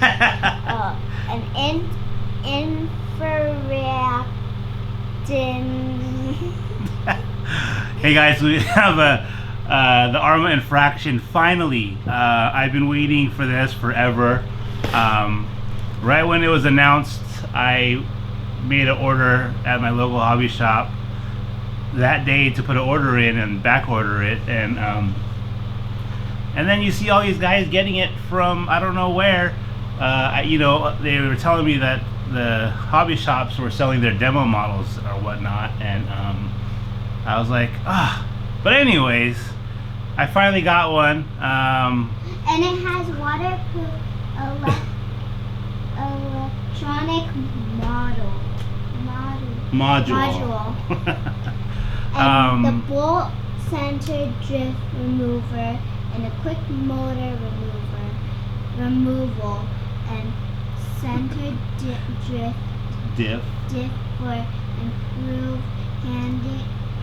An infraction. Hey guys, we have the Arrma Infraction finally. I've been waiting for this forever. Right when it was announced, I made an order at my local hobby shop that day to put an order in and back order it, and then you see all these guys getting it from I don't know where. You know, they were telling me that the hobby shops were selling their demo models or whatnot, and I was like, ah. But anyways, I finally got one. And it has waterproof electronic module. And the bolt center drift remover and a quick motor removal and center diff for improved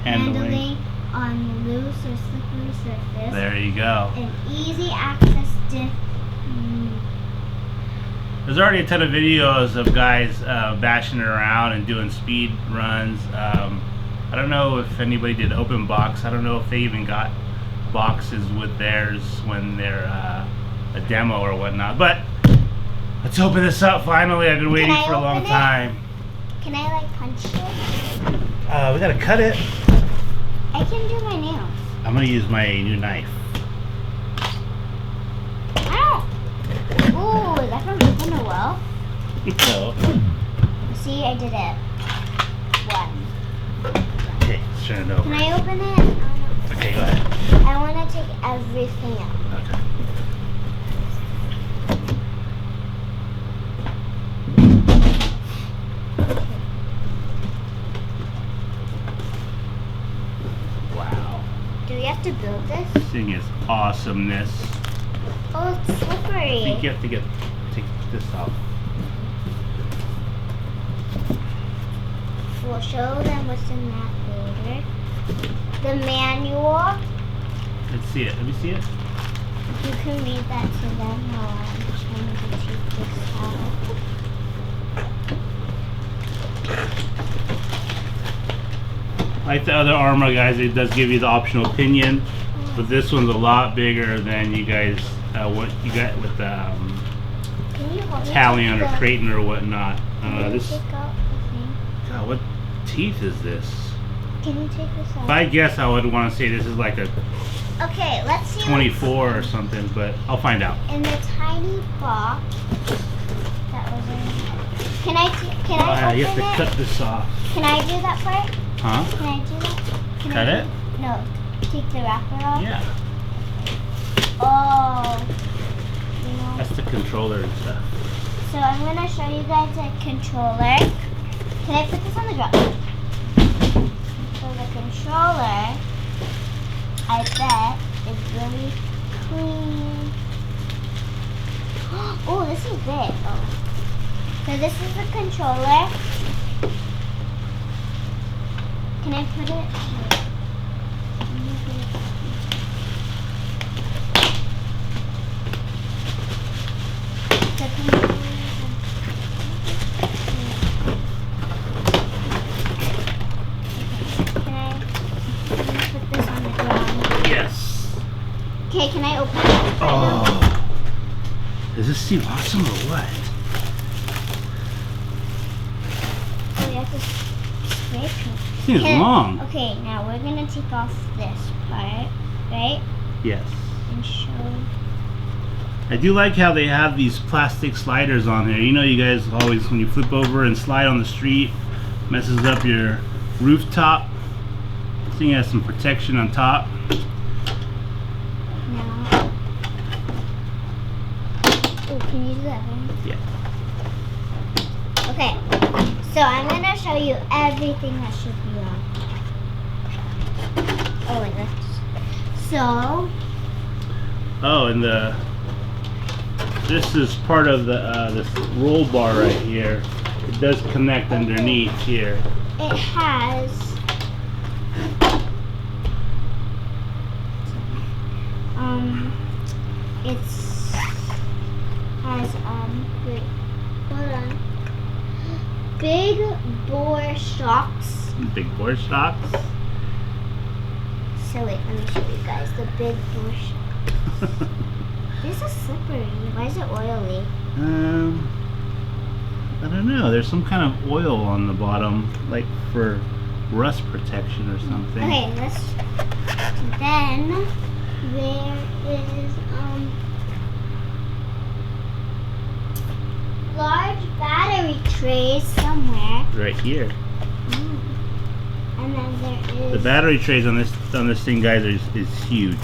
handling on loose or slippery surface. There you go. An easy access diff. There's already a ton of videos of guys bashing it around and doing speed runs. I don't know if anybody did open box. I don't know if they even got boxes with theirs when they're a demo or whatnot. But let's open this up finally. I've been waiting for a long time. Can I like punch it? We gotta cut it. I can do my nails. I'm gonna use my new knife. Ooh, that don't open it well. No. See, I did it. One. Okay, let's turn it over. Can I open it? Okay, go ahead. I want to take everything out. Okay. Wow. Do we have to build this? This thing is awesomeness. Oh, it's slippery. I think you have to take this off. We'll show them what's in that later. The manual. Let's see it. Let me see it. You can read that to them while I'm trying to take this out. Like the other Arrma guys, it does give you the optional pinion, but this one's a lot bigger than you guys what you got with the Talion or Creighton or whatnot. This. Take out the thing? God, what teeth is this? Can you take this out? If I guess, I would want to say this is like a Okay, let's see. 24 or something, but I'll find out. In the tiny box that was in. Can I open you have to it? cut this off. Can I do that part? Huh? Can I do that? Can Cut I it? No. Take the wrapper off? Yeah. Oh. You know. That's the controller and stuff. So I'm going to show you guys a controller. Can I put this on the ground? So the controller, I bet, is really clean. Oh, this is big. Oh. So this is the controller. Can I put it? Yes. Okay, can I open it? Oh. Does this seem awesome or what? Oh, you have to scrape it. This thing is long. Okay, now we're going to take off this part, right? Yes. And show. I do like how they have these plastic sliders on there. You know, you guys always, when you flip over and slide on the street, messes up your rooftop. This thing has some protection on top. Now. Oh, can you do that? Yeah. Okay, so I'm going to show you everything that should be on. Oh, wait, that's... So... Oh, and this is part of the this roll bar right here. It does connect underneath here. It has it's has wait, hold on. Big bore shocks. Big bore shocks. So wait, let me show you guys the big bore shocks. This is slippery. Why is it oily? I don't know. There's some kind of oil on the bottom, like for rust protection or something. Okay, let's. Then there is large battery trays somewhere. Right here. And then there is The battery trays on this thing, guys, is huge.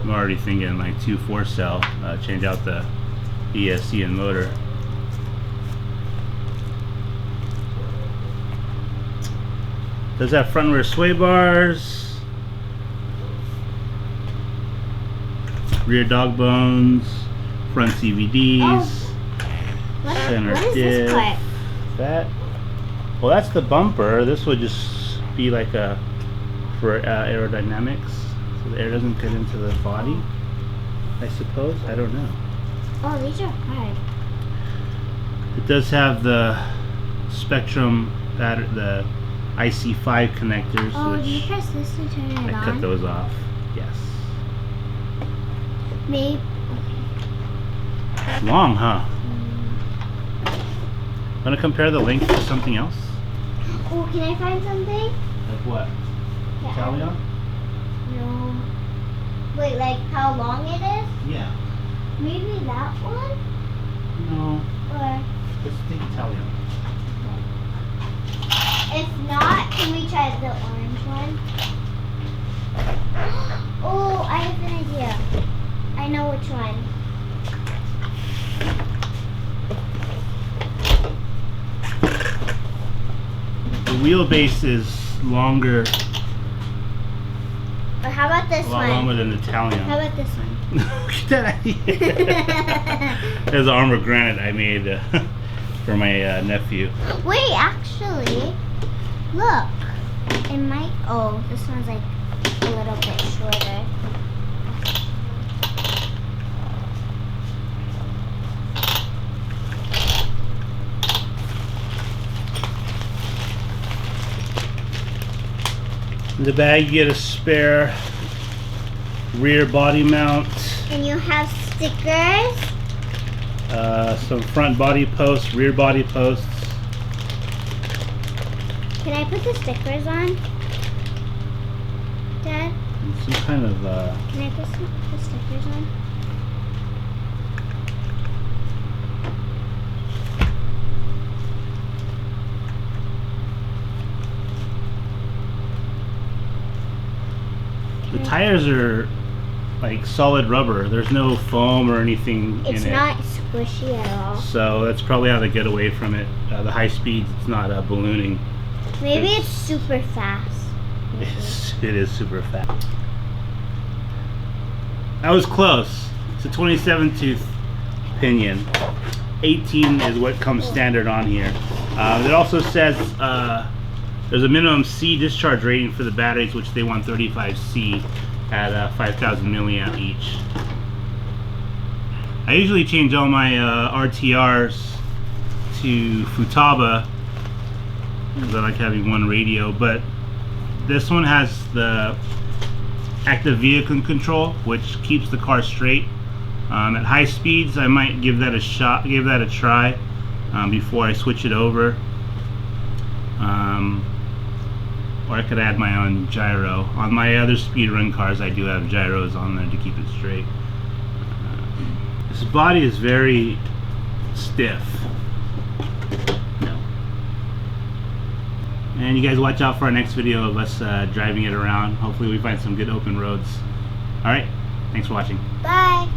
I'm already thinking like 2 4-cell. Change out the ESC and motor. Does have front and rear sway bars, rear dog bones, front CVDs, center what is diff. this part? That, well, that's the bumper. This would just be like a for aerodynamics, so the air doesn't get into the body. I suppose. I don't know. Oh, these are hard. It does have the Spectrum battery, the IC5 connectors, Oh, do you which press this to turn it I on? cut those off. Yes. Maybe. Long, huh? Want to compare the length to something else? Oh, can I find something? Like what? Yeah. Italian? No. Wait, like how long it is? Yeah. Maybe that one? No. Or Let's think Italian. if not, can we try the orange one? Oh, I have an idea. I know which one. The wheelbase is longer, Or how about this a lot one? longer than the Italian. How about this one? Look at that. There's armor granite I made for my nephew. Wait, actually, look. It might. Oh, this one's like a little bit shorter. In the bag you get a spare rear body mount, And you have stickers. some front body posts, rear body posts. Can I put the stickers on, Dad? And some kind of Can I put the stickers on? the tires are like solid rubber. There's no foam or anything It's in it. not squishy at all. So that's probably how they get away from it. The high speeds, it's not ballooning. Maybe it's super fast. It is super fast. That was close. It's a 27 tooth pinion. 18 is what comes standard on here. It also says there's a minimum C discharge rating for the batteries, which they want 35C at 5,000 milliamp each. I usually change all my RTRs to Futaba because I like having one radio, but this one has the active vehicle control, which keeps the car straight. At high speeds, I might give that a shot, give that a try before I switch it over. Or I could add my own gyro. On my other speed run cars, I do have gyros on there to keep it straight. This body is very stiff. No. And you guys watch out for our next video of us driving it around. Hopefully we find some good open roads. Alright, thanks for watching. Bye.